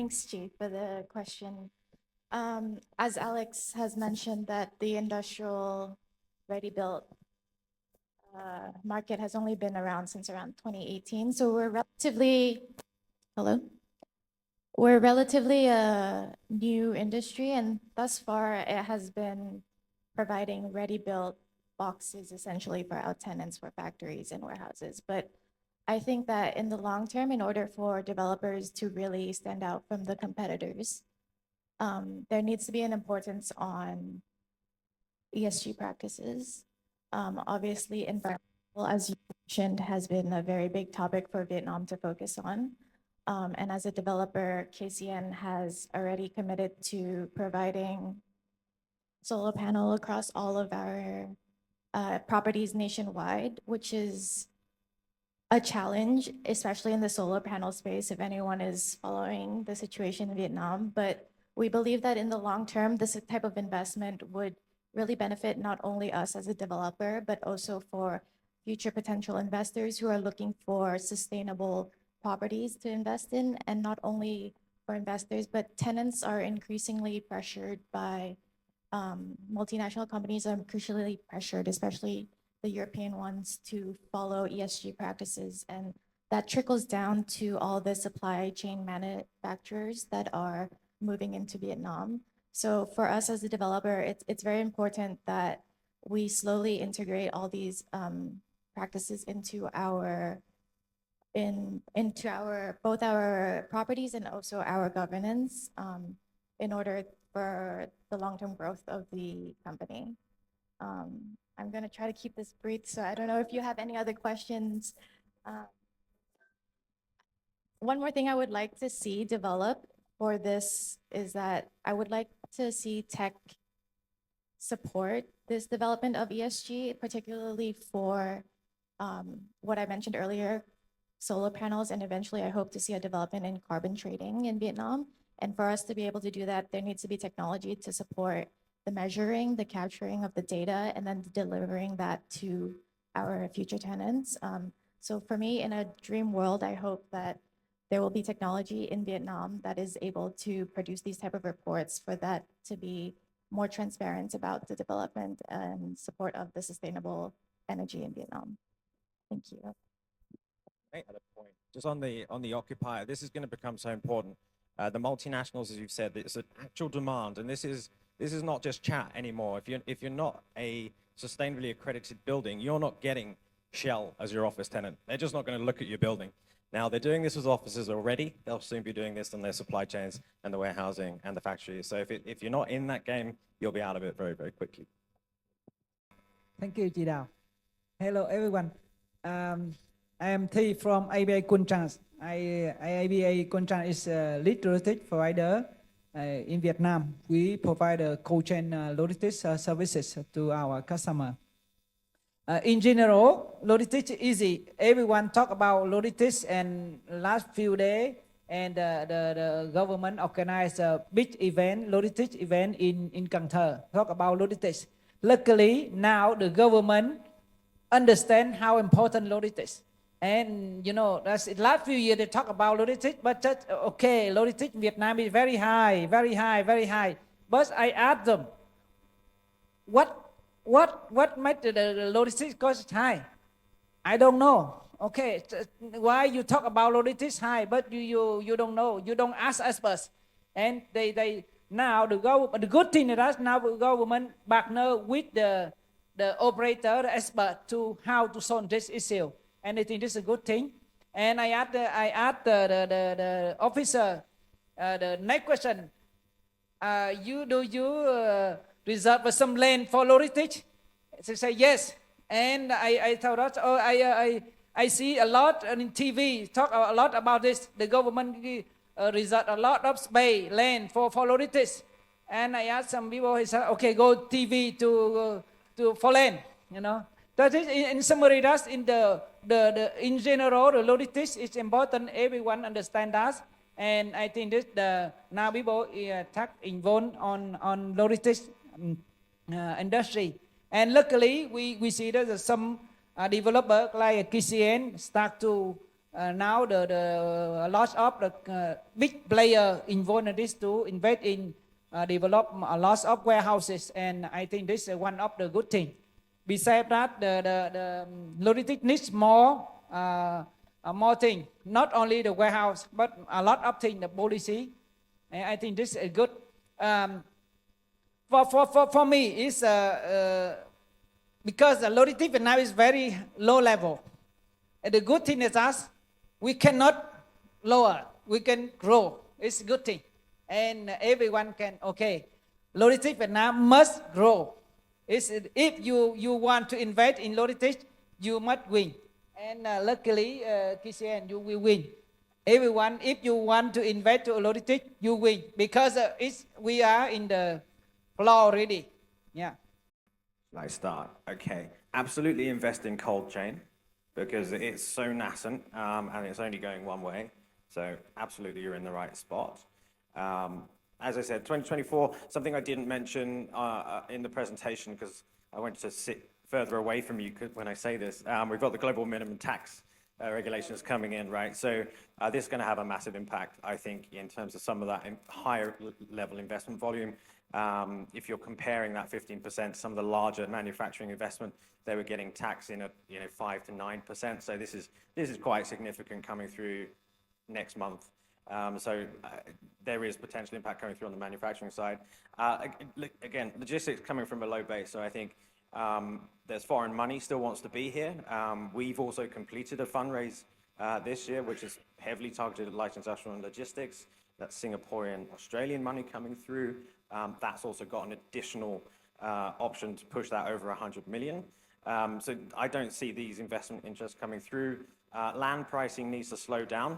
Thanks, Chief, for the question. As Alex has mentioned, that the industrial ready-built market has only been around since around 2018. So we're relatively a new industry, and thus far it has been providing ready-built boxes essentially for our tenants for factories and warehouses. But I think that in the long term, in order for developers to really stand out from the competitors, there needs to be an importance on ESG practices. Obviously, environmental, as you mentioned, has been a very big topic for Vietnam to focus on. And as a developer, KCN has already committed to providing solar panel across all of our properties nationwide, which is a challenge, especially in the solar panel space, if anyone is following the situation in Vietnam. But we believe that in the long term, this type of investment would really benefit not only us as a developer, but also for future potential investors who are looking for sustainable properties to invest in. And not only for investors, but tenants are increasingly pressured by multinational companies are crucially pressured, especially the European ones, to follow ESG practices. And that trickles down to all the supply chain manufacturers that are moving into Vietnam. So for us as a developer, it's very important that we slowly integrate all these practices into both our properties and also our governance in order for the long-term growth of the company. I'm going to try to keep this brief, so I don't know if you have any other questions. One more thing I would like to see develop for this is that I would like to see tech support this development of ESG, particularly for what I mentioned earlier, solar panels, and eventually I hope to see a development in carbon trading in Vietnam. And for us to be able to do that, there needs to be technology to support the measuring, the capturing of the data, and then delivering that to our future tenants. So for me, in a dream world, I hope that there will be technology in Vietnam that is able to produce these type of reports for that to be more transparent about the development and support of the sustainable energy in Vietnam. Thank you. Other point, just on the occupier, this is going to become so important. The multinationals, as you've said, it's an actual demand, and this is not just chat anymore. If you're not a sustainably accredited building, you're not getting Shell as your office tenant. They're just not going to look at your building. Now they're doing this with offices already. They'll soon be doing this on their supply chains and the warehousing and the factories. So if you're not in that game, you'll be out of it very, very quickly. Thank you, Chị Đào. Hello, everyone. I am Thi from ABA Cooltrans. ABA Cooltrans is a lead logistics provider in Vietnam. We provide cold chain logistics services to our customer. In general, logistics is easy. Everyone talk about logistics, and last few days, and the government organized a big event, logistics event in Cần Thơ. Talk about logistics. Luckily, now the government understand how important logistics. And you know, that's last few years they talk about logistics, but just okay, logistics in Vietnam is very high, very high, very high. But I asked them, what made the logistics cost high? I don't know. Okay, why you talk about logistics high, but you don't know. You don't ask experts. And they now the good thing is that now the government partner with the operator, the expert, to how to solve this issue. And I think this is a good thing. And I asked the officer the next question. Do you reserve some land for logistics? They say yes. And I told us, oh, I see a lot on TV talk a lot about this. The government reserve a lot of space land for logistics. And I asked some people, he said, okay, go TV for land, you know. That is in summary, that's in in general, the logistics is important. Everyone understand that, and I think this now people involved on logistics industry. And luckily, we see that some developer like KCN start to now the lots of the big player involved in this to invest in develop a lot of warehouses, and I think this is one of the good thing. Besides that, the logistics needs more thing, not only the warehouse, but a lot of things, the policy. And I think this is good. For me, it's because the logistics now is very low level. And the good thing is us, we cannot lower, we can grow. It's a good thing. And everyone can, okay, logistics Vietnam must grow. If you want to invest in logistics, you must win. And luckily, KCN, you will win. Everyone, if you want to invest to logistics, you win. Because we are in the floor already. Yeah. I start. Okay. Absolutely invest in cold chain because it's so nascent and it's only going one way. So absolutely you're in the right spot. As I said, 2024, something I didn't mention in the presentation because I went to sit further away from you when I say this. We've got the global minimum tax regulations coming in, right? So this is going to have a massive impact, I think, in terms of some of that higher level investment volume. If you're comparing that 15% to some of the larger manufacturing investment, they were getting taxed in at 5 to 9%. So this is quite significant coming through next month. So there is potential impact coming through on the manufacturing side. Again, logistics coming from a low base. So I think there's foreign money still wants to be here. We've also completed a fundraise this year, which is heavily targeted at light industrial and logistics. That's Singaporean, Australian money coming through. That's also got an additional option to push that over 100 million. So I don't see these investment interests coming through. Land pricing needs to slow down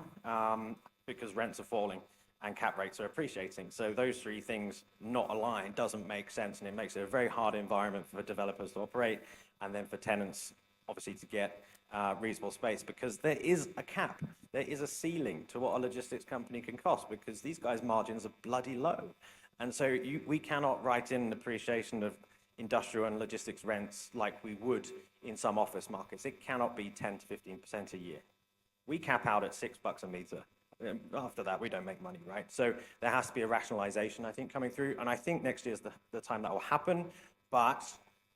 because rents are falling and cap rates are appreciating. So those three things not aligned doesn't make sense, and it makes it a very hard environment for developers to operate and then for tenants obviously to get reasonable space, because there is a cap, there is a ceiling to what a logistics company can cost, because these guys' margins are bloody low. And so we cannot write in an appreciation of industrial and logistics rents like we would in some office markets. It cannot be 10 to 15% a year. We cap out at $6 a meter. After that, we don't make money, right? So there has to be a rationalization, I think, coming through. And I think next year is the time that will happen. But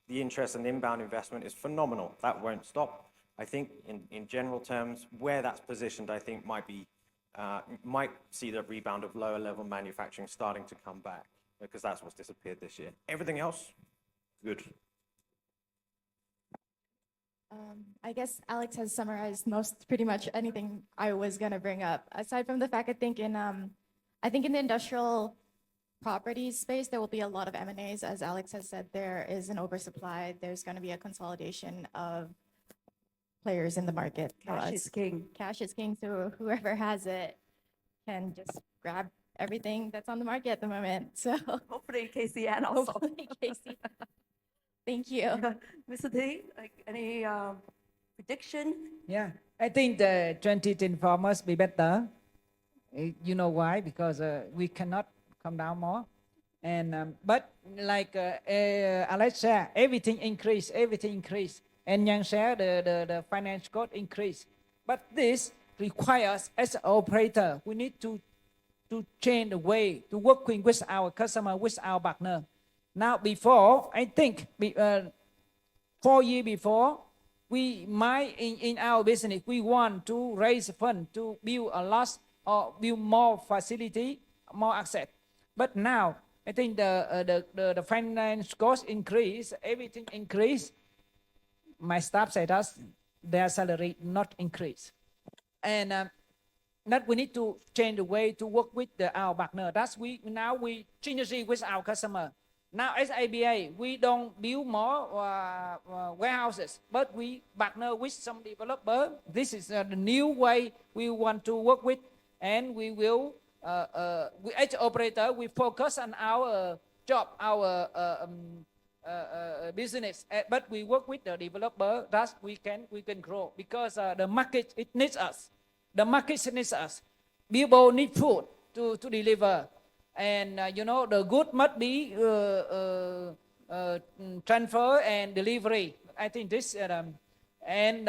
the interest and inbound investment is phenomenal. That won't stop. I think in general terms, where that's positioned, I think might see the rebound of lower level manufacturing starting to come back, because that's what's disappeared this year. Everything else, good. I guess Alex has summarized pretty much anything I was gonna bring up. Aside from the fact, I think in the industrial properties space, there will be a lot of M&As. As Alex has said, there is an oversupply. There's gonna be a consolidation of players in the market. Cash is king. Cash is king, so whoever has it can just grab everything that's on the market at the moment. So Hopefully KCN also. hopefully, Casey. Thank you. Mr. T, like any prediction? Yeah, I think the 2024 must be better. You know why? Because we cannot come down more. And but like Alex said, everything increase. And Yang said the finance cost increase. But this requires, as an operator, we need to change the way to working with our customer, with our partner. Now, before, I think 4 years before, we might, in our business, we want to raise fund to build a lot or build more facility, more asset. But now, I think the finance cost increase, everything increase. My staff said us, their salary not increase. And that we need to change the way to work with our partner. Now we synergy with our customer. Now as ABA, we don't build more warehouses, but we partner with some developer. This is the new way we want to work with, and we will, as operator, we focus on our job, our business, but we work with the developer. That we can grow, because the market, it needs us. The market needs us. People need food to deliver. And the good must be transfer and delivery. I think this, in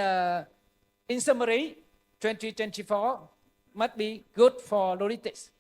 summary, 2024 must be good for logistics.